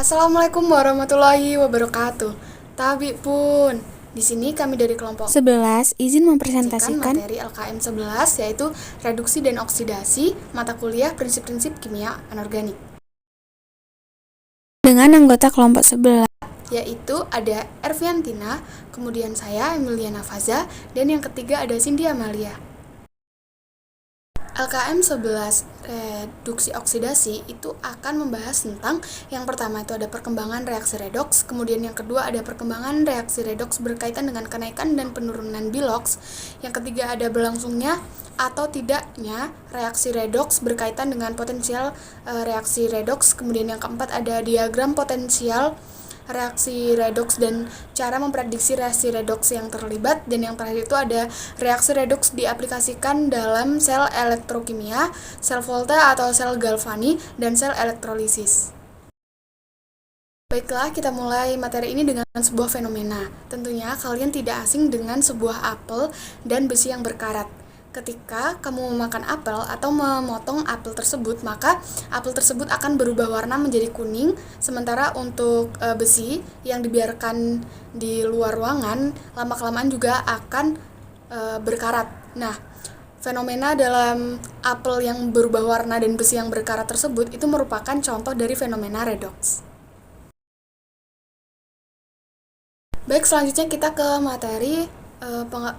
Assalamualaikum warahmatullahi wabarakatuh. Tabi pun. Di sini kami dari kelompok 11 izin mempresentasikan mempresentasikan materi LKM 11 yaitu reduksi dan oksidasi mata kuliah prinsip-prinsip kimia anorganik. dengan anggota kelompok 11. Yaitu ada Erviantina, kemudian saya Emiliana Faza, dan yang ketiga ada Cindy Amalia. LKM 11 reduksi oksidasi itu akan membahas tentang yang pertama itu ada perkembangan reaksi redoks, kemudian yang kedua ada perkembangan reaksi redoks berkaitan dengan kenaikan dan penurunan biloks, yang ketiga ada berlangsungnya atau tidaknya reaksi redoks berkaitan dengan potensial reaksi redoks, kemudian yang keempat ada diagram potensial reaksi redoks dan cara memprediksi reaksi redoks yang terlibat, dan yang terakhir itu ada reaksi redoks diaplikasikan dalam sel elektrokimia, sel Volta atau sel Galvani, dan sel elektrolisis. Baiklah, kita mulai materi ini dengan sebuah fenomena. Tentunya kalian tidak asing dengan sebuah apel dan besi yang berkarat. Ketika kamu memakan apel atau memotong apel tersebut, maka apel tersebut akan berubah warna menjadi kuning, sementara untuk besi yang dibiarkan di luar ruangan, lama-kelamaan juga akan berkarat. Nah, fenomena dalam apel yang berubah warna dan besi yang berkarat tersebut itu merupakan contoh dari fenomena redoks. Baik, selanjutnya kita ke materi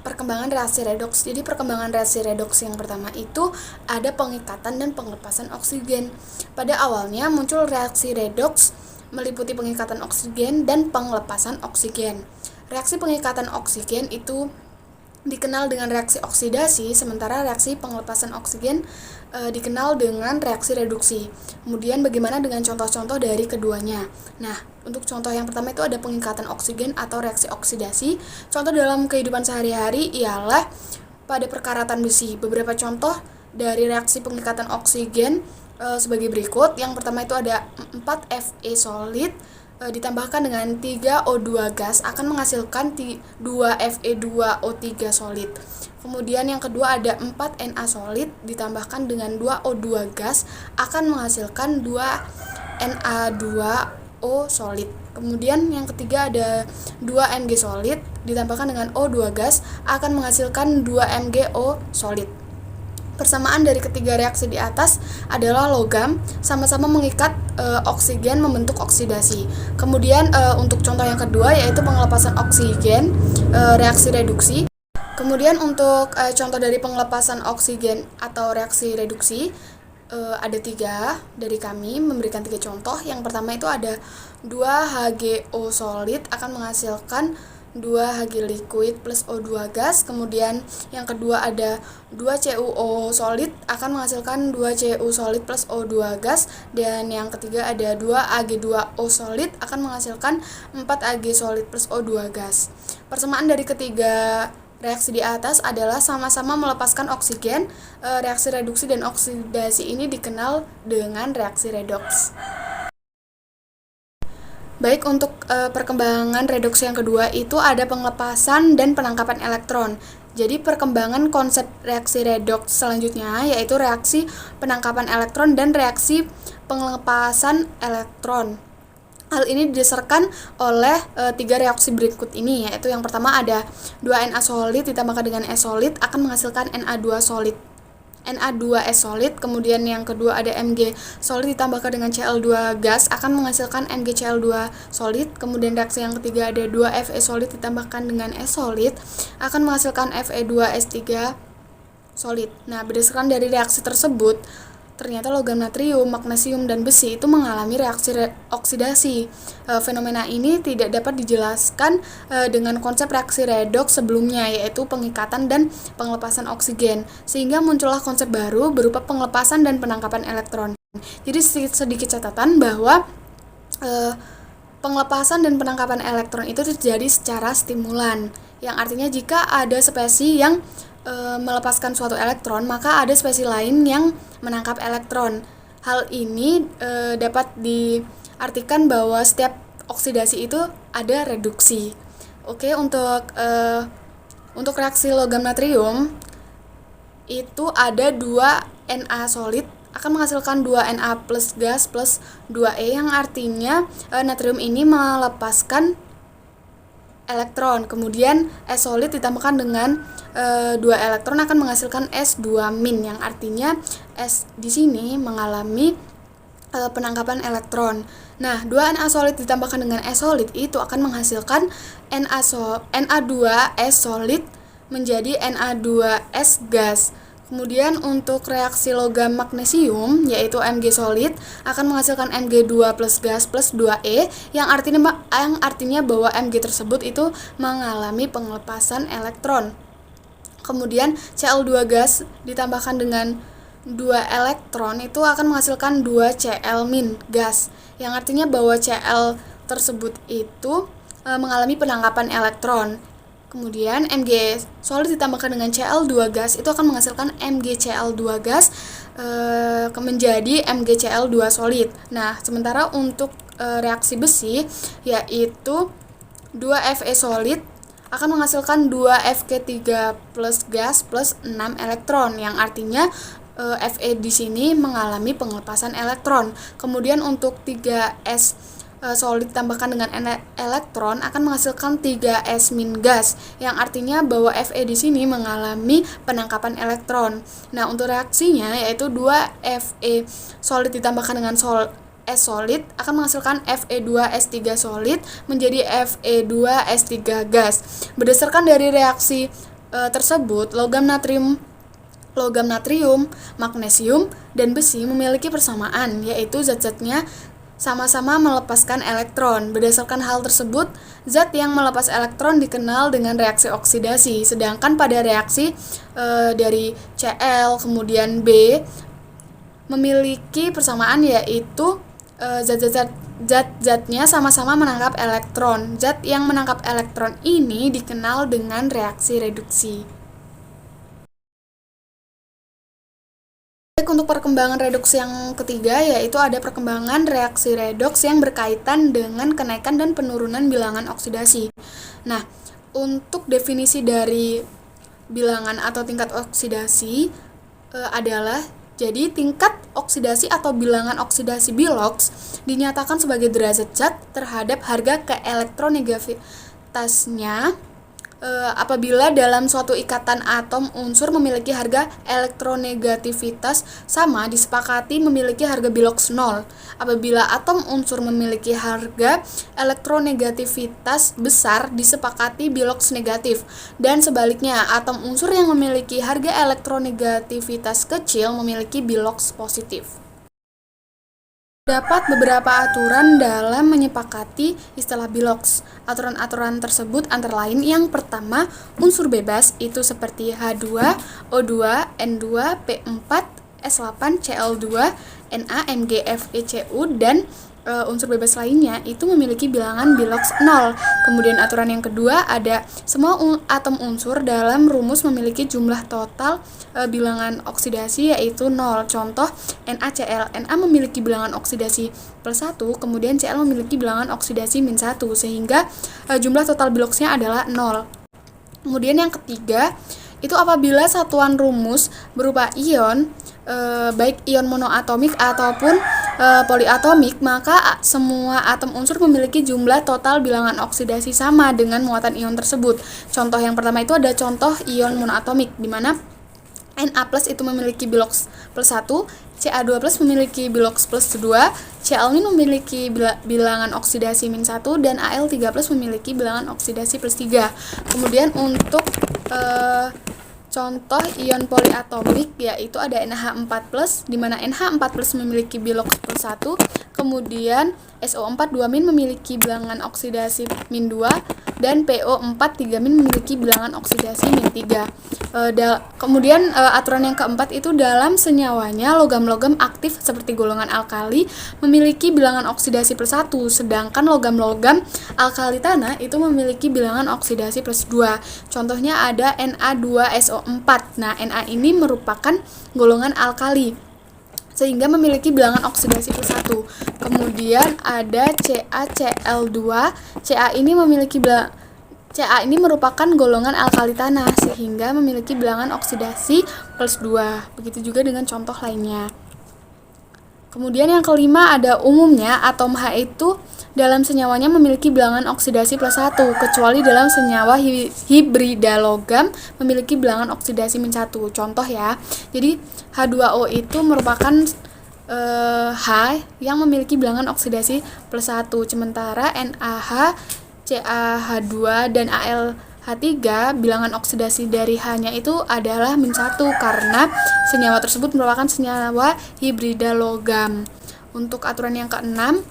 perkembangan reaksi redoks. Jadi perkembangan reaksi redoks yang pertama itu ada pengikatan dan penglepasan oksigen. Pada awalnya muncul reaksi redoks meliputi pengikatan oksigen dan penglepasan oksigen. Reaksi pengikatan oksigen itu dikenal dengan reaksi oksidasi, sementara reaksi penglepasan oksigen dikenal dengan reaksi reduksi. Kemudian bagaimana dengan contoh-contoh dari keduanya? Nah, untuk contoh yang pertama itu ada pengikatan oksigen atau reaksi oksidasi. Contoh dalam kehidupan sehari-hari ialah pada perkaratan besi. Beberapa contoh dari reaksi pengikatan oksigen sebagai berikut. Yang pertama itu ada 4 Fe solid ditambahkan dengan 3O2 gas akan menghasilkan 2 Fe2O3 solid. Kemudian yang kedua ada 4 Na solid ditambahkan dengan 2O2 gas akan menghasilkan 2 Na2O solid. Kemudian yang ketiga ada 2 Mg solid ditambahkan dengan O2 gas akan menghasilkan 2 MgO solid. Persamaan dari ketiga reaksi di atas adalah logam, sama-sama mengikat oksigen membentuk oksidasi. Kemudian untuk contoh yang kedua yaitu pengelepasan oksigen, reaksi reduksi. Kemudian untuk contoh dari pengelepasan oksigen atau reaksi reduksi ada 3 dari kami memberikan 3 contoh. Yang pertama itu ada 2HgO solid akan menghasilkan 2Hg liquid plus O2 gas. Kemudian yang kedua ada 2CuO solid akan menghasilkan 2Cu solid plus O2 gas. Dan yang ketiga ada 2Ag2O solid akan menghasilkan 4Ag solid plus O2 gas. Persamaan dari ketiga reaksi di atas adalah sama-sama melepaskan oksigen. Reaksi reduksi dan oksidasi ini dikenal dengan reaksi redoks. Baik, untuk perkembangan redoks yang kedua itu ada penglepasan dan penangkapan elektron. Jadi perkembangan konsep reaksi redoks selanjutnya yaitu reaksi penangkapan elektron dan reaksi penglepasan elektron. Hal ini didasarkan oleh 3 reaksi berikut ini, yaitu yang pertama ada 2 Na solid ditambahkan dengan S solid akan menghasilkan Na2 solid. Na2S solid, kemudian yang kedua ada Mg solid ditambahkan dengan Cl2 gas akan menghasilkan MgCl2 solid. Kemudian reaksi yang ketiga ada 2 Fe solid ditambahkan dengan S solid akan menghasilkan Fe2S3 solid. Nah, berdasarkan dari reaksi tersebut, ternyata logam natrium, magnesium, dan besi itu mengalami reaksi oksidasi. Fenomena ini tidak dapat dijelaskan dengan konsep reaksi redoks sebelumnya, yaitu pengikatan dan penglepasan oksigen, sehingga muncullah konsep baru berupa penglepasan dan penangkapan elektron. Jadi sedikit catatan bahwa penglepasan dan penangkapan elektron itu terjadi secara stimulan, yang artinya jika ada spesies yang melepaskan suatu elektron, maka ada spesies lain yang menangkap elektron. Hal ini dapat diartikan bahwa setiap oksidasi itu ada reduksi. Oke, untuk reaksi logam natrium itu ada 2 Na solid akan menghasilkan 2Na plus gas plus 2E, yang artinya natrium ini melepaskan elektron. Kemudian S solid ditambahkan dengan 2 elektron akan menghasilkan S2-, yang artinya S di sini mengalami penangkapan elektron. Nah, 2Na solid ditambahkan dengan S solid itu akan menghasilkan Na2S solid menjadi Na2S gas. Kemudian untuk reaksi logam magnesium yaitu Mg solid akan menghasilkan Mg2 plus gas plus 2E, yang artinya bahwa Mg tersebut itu mengalami pengelepasan elektron. Kemudian Cl2 gas ditambahkan dengan 2 elektron itu akan menghasilkan 2 Cl- gas, yang artinya bahwa Cl tersebut itu mengalami penangkapan elektron. Kemudian Mg solid ditambahkan dengan Cl2 gas itu akan menghasilkan MgCl2 gas menjadi MgCl2 solid. Nah, sementara untuk reaksi besi yaitu 2Fe solid akan menghasilkan 2 Fk3 plus gas plus 6 elektron, yang artinya Fe di sini mengalami pengelepasan elektron. Kemudian untuk 3S solid ditambahkan dengan elektron akan menghasilkan 3S- gas, yang artinya bahwa Fe di sini mengalami penangkapan elektron. Nah, untuk reaksinya yaitu 2Fe solid ditambahkan dengan S solid akan menghasilkan Fe2S3 solid menjadi Fe2S3 gas. Berdasarkan dari reaksi tersebut, logam natrium, magnesium, dan besi memiliki persamaan, yaitu zat-zatnya sama-sama melepaskan elektron. Berdasarkan hal tersebut, zat yang melepas elektron dikenal dengan reaksi oksidasi, sedangkan pada reaksi dari Cl kemudian B memiliki persamaan, yaitu zat-zatnya sama-sama menangkap elektron. Zat yang menangkap elektron ini dikenal dengan reaksi reduksi. Untuk perkembangan reduksi yang ketiga yaitu ada perkembangan reaksi redoks yang berkaitan dengan kenaikan dan penurunan bilangan oksidasi. Nah, untuk definisi dari bilangan atau tingkat oksidasi adalah jadi tingkat oksidasi atau bilangan oksidasi Bilox dinyatakan sebagai derajat zat terhadap harga keelektronegativitasnya apabila dalam suatu ikatan atom unsur memiliki harga elektronegativitas sama disepakati memiliki harga Bilox 0. Apabila atom unsur memiliki harga elektronegativitas besar disepakati Bilox negatif, dan sebaliknya atom unsur yang memiliki harga elektronegativitas kecil memiliki Bilox positif. Terdapat beberapa aturan dalam menyepakati istilah Bilox. Aturan-aturan tersebut antara lain yang pertama, unsur bebas itu seperti H2, O2, N2, P4, S8, Cl2, Na, Mg, Fe, Cu, dan unsur bebas lainnya itu memiliki bilangan Bilox 0. Kemudian aturan yang kedua ada semua atom unsur dalam rumus memiliki jumlah total bilangan oksidasi yaitu 0. Contoh NaCl. Na memiliki bilangan oksidasi +1, kemudian Cl memiliki bilangan oksidasi -1, sehingga jumlah total Biloxnya adalah 0. Kemudian yang ketiga itu apabila satuan rumus berupa ion baik ion monoatomik ataupun poliatomik, maka semua atom unsur memiliki jumlah total bilangan oksidasi sama dengan muatan ion tersebut. Contoh yang pertama itu ada contoh ion monoatomik di mana Na+ itu memiliki Bilox +1, Ca2+ memiliki Bilox +2, Cl- memiliki bilangan oksidasi -1, dan Al3+ memiliki bilangan oksidasi +3. Kemudian untuk contoh ion poliatomik yaitu ada NH4+, di mana NH4+ memiliki Bilox +1, kemudian SO4 2- memiliki bilangan oksidasi -2, dan PO4 3- memiliki bilangan oksidasi -3. Kemudian aturan yang keempat itu dalam senyawanya logam-logam aktif seperti golongan alkali memiliki bilangan oksidasi +1, sedangkan logam-logam alkali tanah itu memiliki bilangan oksidasi +2. Contohnya ada Na2SO4. Nah, Na ini merupakan golongan alkali sehingga memiliki bilangan oksidasi +1. Kemudian ada CaCl2. Ca ini merupakan golongan alkali tanah sehingga memiliki bilangan oksidasi +2. Begitu juga dengan contoh lainnya. Kemudian yang kelima ada umumnya atom H itu dalam senyawanya memiliki bilangan oksidasi +1, kecuali dalam senyawa hibrida logam memiliki bilangan oksidasi -1. Contoh ya, jadi H2O itu merupakan H yang memiliki bilangan oksidasi +1, sementara NaH, CaH2, dan AlH3 bilangan oksidasi dari H-nya itu adalah -1 karena senyawa tersebut merupakan senyawa hibrida logam. Untuk aturan yang keenam,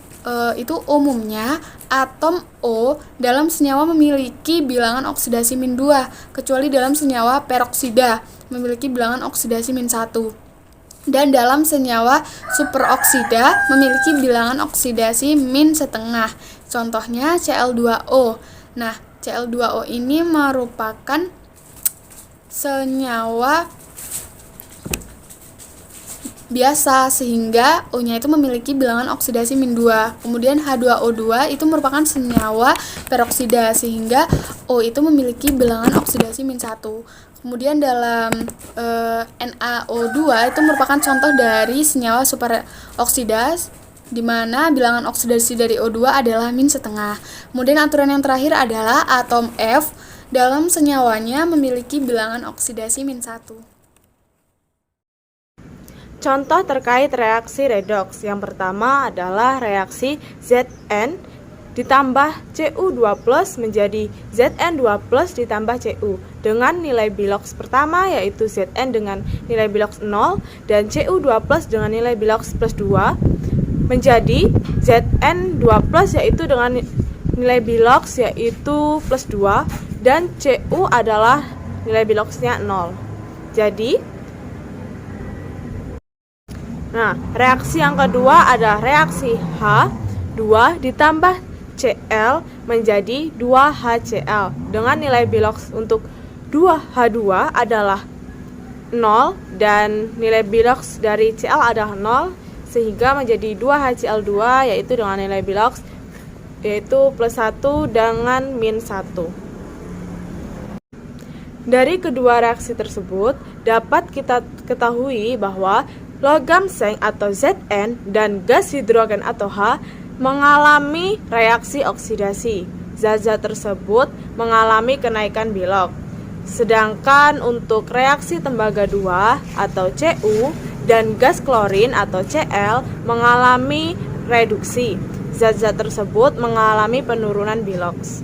itu umumnya atom O dalam senyawa memiliki bilangan oksidasi -2, kecuali dalam senyawa peroksida memiliki bilangan oksidasi -1. Dan dalam senyawa superoksida memiliki bilangan oksidasi -1,5. Contohnya Cl2O. Nah, Cl2O ini merupakan senyawa biasa sehingga O-nya itu memiliki bilangan oksidasi -2. Kemudian H2O2 itu merupakan senyawa peroksida sehingga O itu memiliki bilangan oksidasi -1. Kemudian dalam NaO2 itu merupakan contoh dari senyawa superoksida di mana bilangan oksidasi dari O2 adalah -1,5. Kemudian aturan yang terakhir adalah atom F dalam senyawanya memiliki bilangan oksidasi -1. Contoh terkait reaksi redoks. Yang pertama adalah reaksi Zn ditambah Cu2+ menjadi Zn2+ ditambah Cu dengan nilai biloks pertama yaitu Zn dengan nilai biloks 0 dan Cu2+ dengan nilai biloks +2 menjadi Zn2+ yaitu dengan nilai biloks yaitu +2 dan Cu adalah nilai biloksnya 0. Jadi reaksi yang kedua adalah reaksi H2 ditambah Cl menjadi 2HCl dengan nilai biloks untuk 2H2 adalah 0 dan nilai biloks dari Cl adalah 0 sehingga menjadi 2HCl2 yaitu dengan nilai biloks yaitu +1 dengan -1. Dari kedua reaksi tersebut dapat kita ketahui bahwa logam seng atau Zn dan gas hidrogen atau H mengalami reaksi oksidasi. Zat-zat tersebut mengalami kenaikan bilok. Sedangkan untuk reaksi tembaga 2 atau Cu dan gas klorin atau Cl mengalami reduksi. Zat-zat tersebut mengalami penurunan biloks.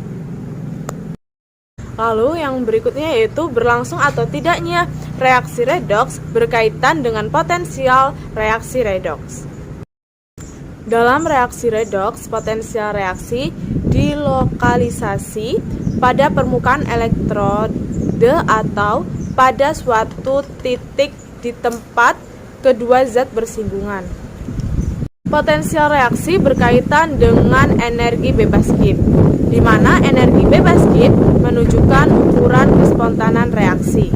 Lalu yang berikutnya yaitu berlangsung atau tidaknya reaksi redoks berkaitan dengan potensial reaksi redoks. Dalam reaksi redoks, potensial reaksi dilokalisasi pada permukaan elektrode atau pada suatu titik di tempat kedua zat bersinggungan. Potensial reaksi berkaitan dengan energi bebas Gibbs, di mana energi bebas Gibbs menunjukkan ukuran kespontanan reaksi.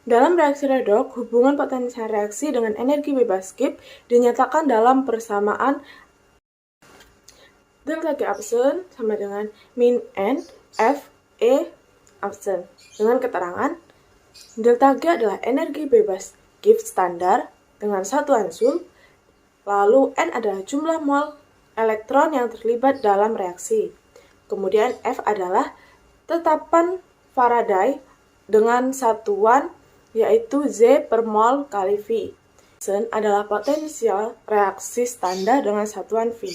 Dalam reaksi redoks, hubungan potensial reaksi dengan energi bebas Gibbs dinyatakan dalam persamaan delta G absen sama dengan min N F E absen dengan keterangan delta G adalah energi bebas Gibbs standar dengan satuan Joule. Lalu N adalah jumlah mol elektron yang terlibat dalam reaksi. Kemudian F adalah tetapan Faraday dengan satuan yaitu Z per mol kali V. N adalah potensial reaksi standar dengan satuan V.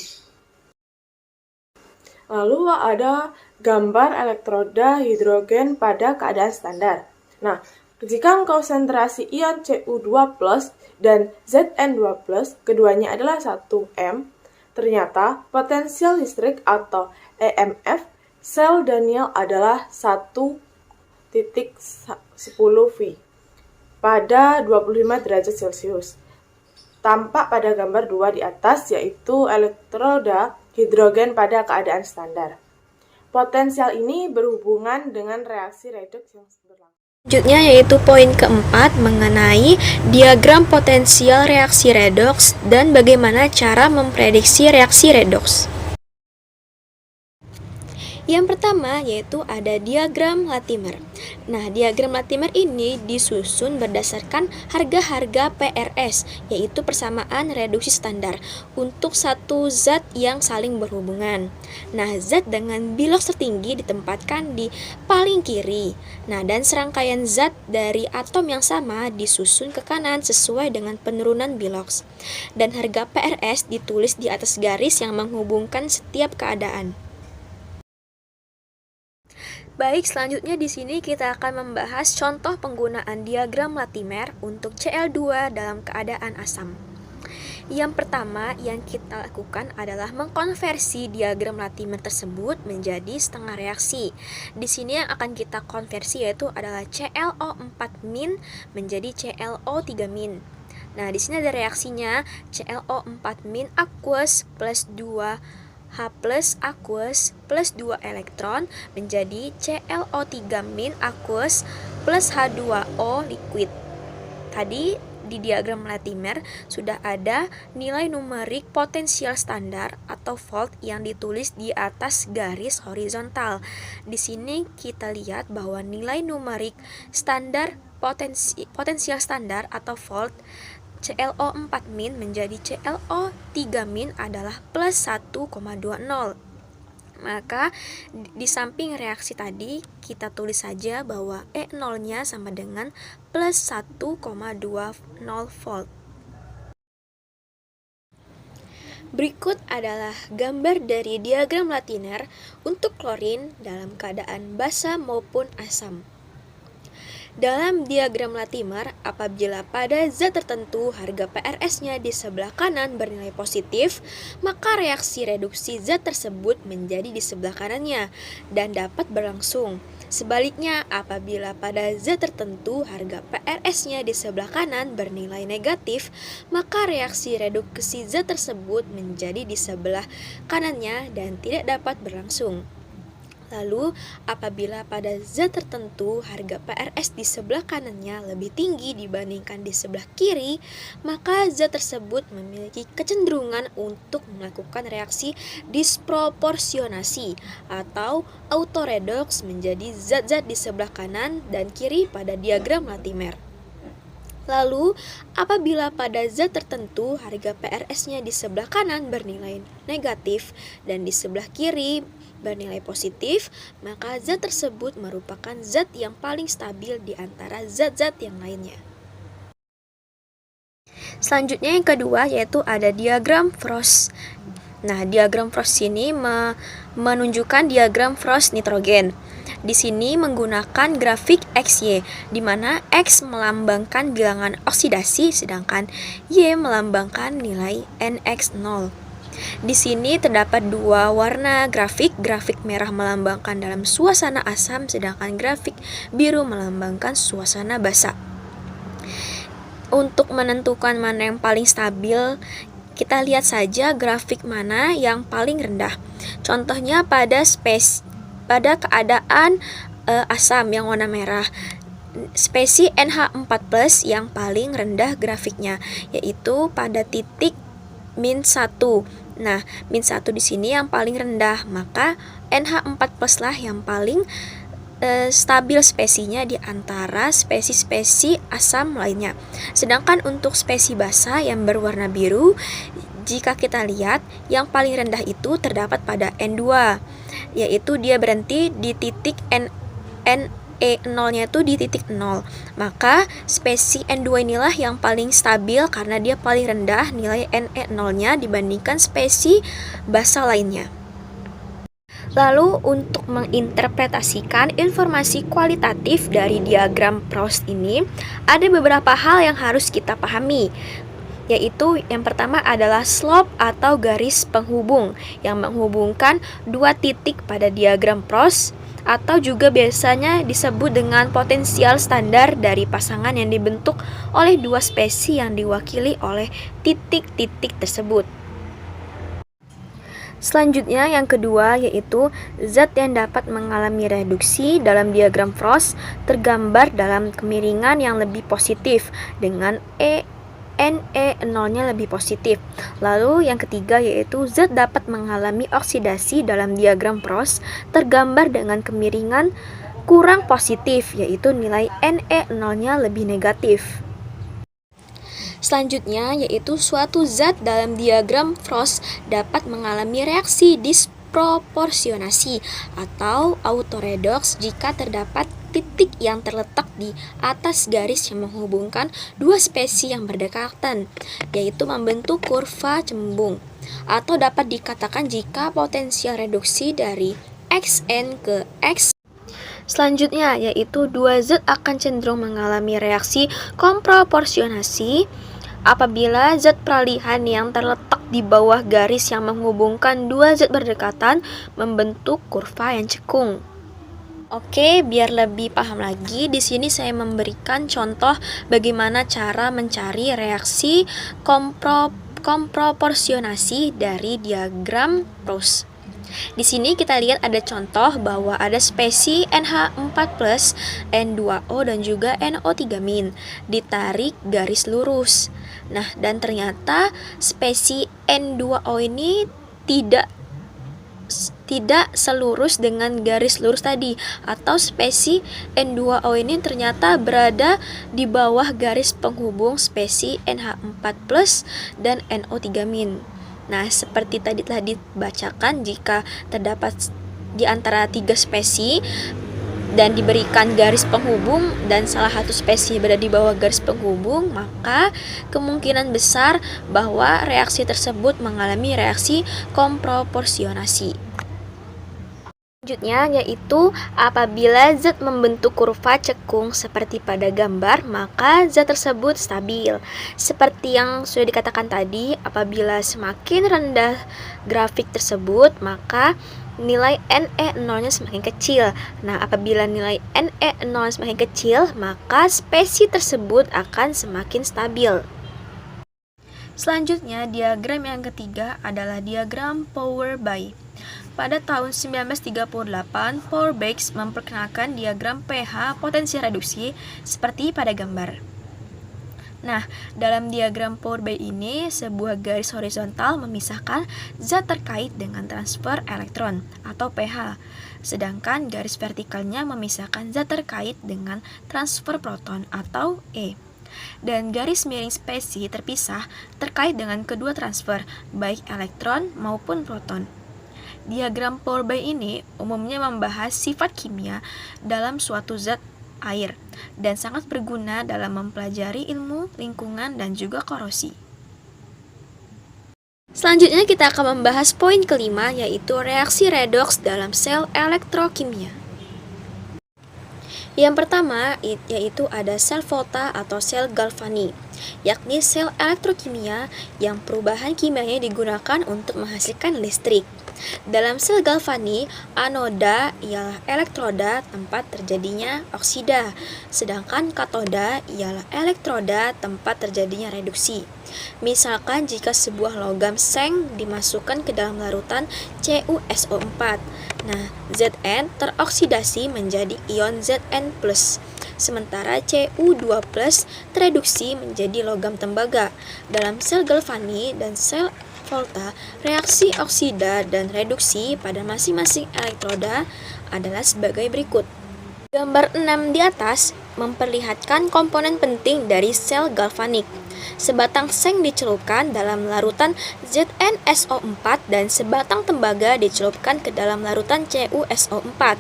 Lalu ada gambar elektroda hidrogen pada keadaan standar. Nah, jika konsentrasi ion Cu2+ dan Zn2+, keduanya adalah 1 M, ternyata potensial listrik atau EMF sel Daniell adalah 1,10 V pada 25 derajat Celcius. Tampak pada gambar 2 di atas, yaitu elektroda hidrogen pada keadaan standar. Potensial ini berhubungan dengan reaksi redoks yang berlangsung. Selanjutnya yaitu poin keempat mengenai diagram potensial reaksi redoks dan bagaimana cara memprediksi reaksi redoks. Yang pertama yaitu ada diagram Latimer. Nah, diagram Latimer ini disusun berdasarkan harga-harga PRS, yaitu persamaan reduksi standar, untuk satu zat yang saling berhubungan. Nah, zat dengan biloks tertinggi ditempatkan di paling kiri. Nah, dan serangkaian zat dari atom yang sama disusun ke kanan sesuai dengan penurunan biloks. Dan harga PRS ditulis di atas garis yang menghubungkan setiap keadaan. Baik, selanjutnya di sini kita akan membahas contoh penggunaan diagram Latimer untuk Cl2 dalam keadaan asam. Yang pertama yang kita lakukan adalah mengkonversi diagram Latimer tersebut menjadi setengah reaksi. Di sini yang akan kita konversi yaitu adalah ClO4- menjadi ClO3-. Nah, di sini ada reaksinya ClO4- aqueous plus 2 H plus aqueous plus 2 elektron menjadi ClO3- aqueous plus H2O liquid. Tadi di diagram Latimer sudah ada nilai numerik potensial standar atau volt yang ditulis di atas garis horizontal. Di sini kita lihat bahwa nilai numerik standar potensial standar atau volt ClO4- menjadi ClO3- adalah plus 1,20. Maka di samping reaksi tadi kita tulis saja bahwa E0-nya sama dengan plus 1,20 volt. Berikut adalah gambar dari diagram Latimer untuk klorin dalam keadaan basa maupun asam. Dalam diagram Latimer, apabila pada zat tertentu harga PRS-nya di sebelah kanan bernilai positif, maka reaksi reduksi zat tersebut menjadi di sebelah kanannya dan dapat berlangsung. Sebaliknya, apabila pada zat tertentu harga PRS-nya di sebelah kanan bernilai negatif, maka reaksi reduksi zat tersebut menjadi di sebelah kanannya dan tidak dapat berlangsung. Lalu, apabila pada zat tertentu harga PRS di sebelah kanannya lebih tinggi dibandingkan di sebelah kiri, maka zat tersebut memiliki kecenderungan untuk melakukan reaksi disproporsionasi atau autoredox menjadi zat-zat di sebelah kanan dan kiri pada diagram Latimer. Lalu, apabila pada zat tertentu harga PRS-nya di sebelah kanan bernilai negatif dan di sebelah kiri bernilai positif, maka zat tersebut merupakan zat yang paling stabil di antara zat-zat yang lainnya. Selanjutnya yang kedua yaitu ada diagram Frost. Nah, diagram Frost ini menunjukkan diagram Frost nitrogen. Di sini menggunakan grafik XY, di mana X melambangkan bilangan oksidasi sedangkan Y melambangkan nilai NX0. Di sini terdapat dua warna grafik merah melambangkan dalam suasana asam, sedangkan grafik biru melambangkan suasana basa. Untuk menentukan mana yang paling stabil, kita lihat saja grafik mana yang paling rendah. Contohnya pada keadaan asam yang warna merah, spesi NH4+ yang paling rendah grafiknya, yaitu pada titik -1. Nah, -1 di sini yang paling rendah, maka NH4+ lah yang paling stabil spesinya di antara spesi-spesi asam lainnya. Sedangkan untuk spesi basa yang berwarna biru, jika kita lihat yang paling rendah itu terdapat pada N2, yaitu dia berhenti di titik NE0-nya itu di titik 0. Maka spesi N2 inilah yang paling stabil karena dia paling rendah nilai NE0-nya dibandingkan spesi basa lainnya. Lalu untuk menginterpretasikan informasi kualitatif dari diagram Frost ini, ada beberapa hal yang harus kita pahami, yaitu yang pertama adalah slope atau garis penghubung yang menghubungkan dua titik pada diagram Frost, atau juga biasanya disebut dengan potensial standar dari pasangan yang dibentuk oleh dua spesi yang diwakili oleh titik-titik tersebut. Selanjutnya yang kedua yaitu zat yang dapat mengalami reduksi dalam diagram Frost tergambar dalam kemiringan yang lebih positif dengan Ne0-nya lebih positif. Lalu yang ketiga yaitu zat dapat mengalami oksidasi dalam diagram Proust tergambar dengan kemiringan kurang positif, yaitu nilai Ne0-nya lebih negatif. Selanjutnya yaitu suatu zat dalam diagram Proust dapat mengalami reaksi disproporsionasi atau autoredoks jika terdapat titik yang terletak di atas garis yang menghubungkan dua spesies yang berdekatan, yaitu membentuk kurva cembung, atau dapat dikatakan jika potensial reduksi dari Xn ke X. Selanjutnya yaitu dua zat akan cenderung mengalami reaksi komproporsionasi apabila zat peralihan yang terletak di bawah garis yang menghubungkan dua zat berdekatan membentuk kurva yang cekung. Oke, biar lebih paham lagi, di sini saya memberikan contoh bagaimana cara mencari reaksi komproporsionasi dari diagram Proust. Di sini kita lihat ada contoh bahwa ada spesies NH4+, N2O dan juga NO3- ditarik garis lurus. Nah, dan ternyata spesies N2O ini tidak selurus dengan garis lurus tadi, atau spesies N2O ini ternyata berada di bawah garis penghubung spesies NH4+ dan NO3-. Nah, seperti tadi telah dibacakan, jika terdapat di antara 3 spesies dan diberikan garis penghubung dan salah satu spesies berada di bawah garis penghubung, maka kemungkinan besar bahwa reaksi tersebut mengalami reaksi komproporsionasi. Selanjutnya yaitu apabila zat membentuk kurva cekung seperti pada gambar, maka zat tersebut stabil. Seperti yang sudah dikatakan tadi, apabila semakin rendah grafik tersebut, maka nilai Ne0-nya semakin kecil. Nah, apabila nilai Ne0 semakin kecil, maka spesies tersebut akan semakin stabil. Selanjutnya, diagram yang ketiga adalah diagram Feuerbach. Pada tahun 1938, Feuerbach memperkenalkan diagram pH potensi reduksi seperti pada gambar. Nah, dalam diagram Feuerbach ini, sebuah garis horizontal memisahkan zat terkait dengan transfer elektron atau pH, sedangkan garis vertikalnya memisahkan zat terkait dengan transfer proton atau E. Dan garis miring spesies terpisah terkait dengan kedua transfer, baik elektron maupun proton. Diagram Feuerbach ini umumnya membahas sifat kimia dalam suatu zat air dan sangat berguna dalam mempelajari ilmu lingkungan dan juga korosi. Selanjutnya kita akan membahas poin kelima, yaitu reaksi redoks dalam sel elektrokimia. Yang pertama yaitu ada sel volta atau sel galvani, yakni sel elektrokimia yang perubahan kimianya digunakan untuk menghasilkan listrik. Dalam sel galvani, anoda ialah elektroda tempat terjadinya oksida, sedangkan katoda ialah elektroda tempat terjadinya reduksi. Misalkan jika sebuah logam seng dimasukkan ke dalam larutan CuSO4, nah Zn teroksidasi menjadi ion Zn+, sementara Cu2+ tereduksi menjadi logam tembaga. Dalam sel galvani dan sel volta, reaksi oksida dan reduksi pada masing-masing elektroda adalah sebagai berikut. Gambar 6 di atas memperlihatkan komponen penting dari sel galvanik. Sebatang seng dicelupkan dalam larutan ZnSO4 dan sebatang tembaga dicelupkan ke dalam larutan CuSO4.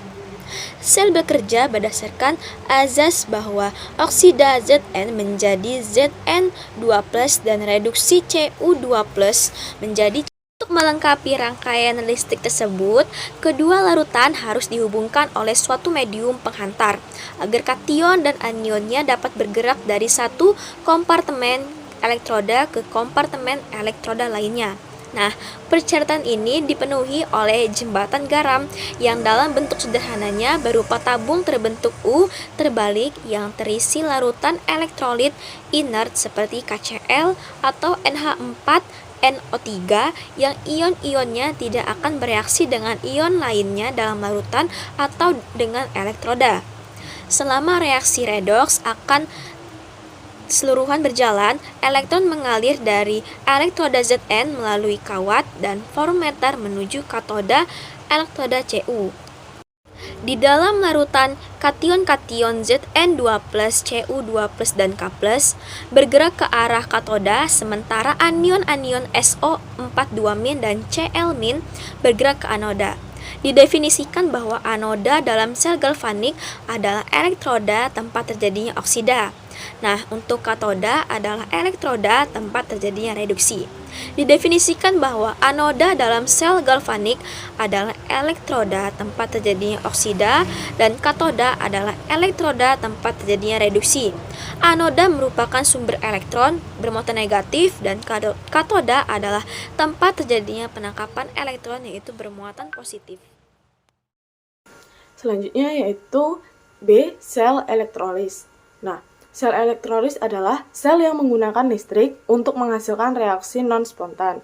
Sel bekerja berdasarkan azas bahwa oksida Zn menjadi Zn2+ dan reduksi Cu2+ menjadi. Untuk melengkapi rangkaian listrik tersebut, kedua larutan harus dihubungkan oleh suatu medium penghantar agar kation dan anionnya dapat bergerak dari satu kompartemen elektroda ke kompartemen elektroda lainnya. Nah, persyaratan ini dipenuhi oleh jembatan garam yang dalam bentuk sederhananya berupa tabung terbentuk U terbalik yang terisi larutan elektrolit inert seperti KCl atau NH4 NO3 yang ion-ionnya tidak akan bereaksi dengan ion lainnya dalam larutan atau dengan elektroda. Selama reaksi redoks akan keseluruhan berjalan, elektron mengalir dari elektroda Zn melalui kawat dan voltmeter menuju katoda elektroda Cu. Di dalam larutan, kation-kation Zn2+, Cu2+, dan K+, bergerak ke arah katoda, sementara anion-anion SO42- dan Cl- bergerak ke anoda. Didefinisikan bahwa anoda dalam sel galvanik adalah elektroda tempat terjadinya oksida. Nah, untuk katoda adalah elektroda tempat terjadinya reduksi. Didefinisikan bahwa anoda dalam sel galvanik adalah elektroda tempat terjadinya oksida dan katoda adalah elektroda tempat terjadinya reduksi. Anoda merupakan sumber elektron bermuatan negatif dan katoda adalah tempat terjadinya penangkapan elektron yaitu bermuatan positif. Selanjutnya yaitu B. Sel elektrolis. Nah, sel elektrolis adalah sel yang menggunakan listrik untuk menghasilkan reaksi non-spontan.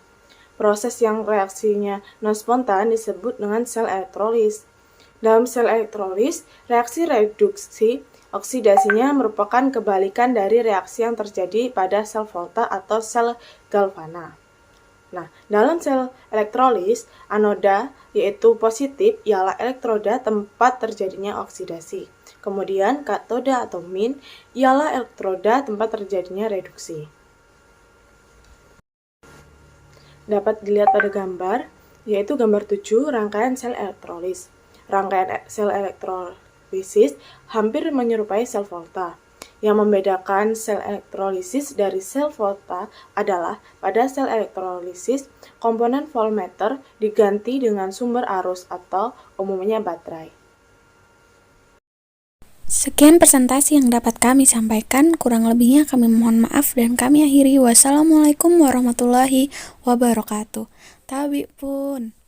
Proses yang reaksinya non-spontan disebut dengan sel elektrolis. Dalam sel elektrolis, reaksi reduksi oksidasinya merupakan kebalikan dari reaksi yang terjadi pada sel volta atau sel galvana. Nah, dalam sel elektrolis, anoda yaitu positif ialah elektroda tempat terjadinya oksidasi. Kemudian katoda atau min ialah elektroda tempat terjadinya reduksi. Dapat dilihat pada gambar, yaitu gambar 7 rangkaian sel elektrolis. Rangkaian sel elektrolisis hampir menyerupai sel volta. Yang membedakan sel elektrolisis dari sel volta adalah pada sel elektrolisis, komponen voltmeter diganti dengan sumber arus atau umumnya baterai. Sekian presentasi yang dapat kami sampaikan, kurang lebihnya kami mohon maaf dan kami akhiri. Wassalamualaikum warahmatullahi wabarakatuh. Tabi pun.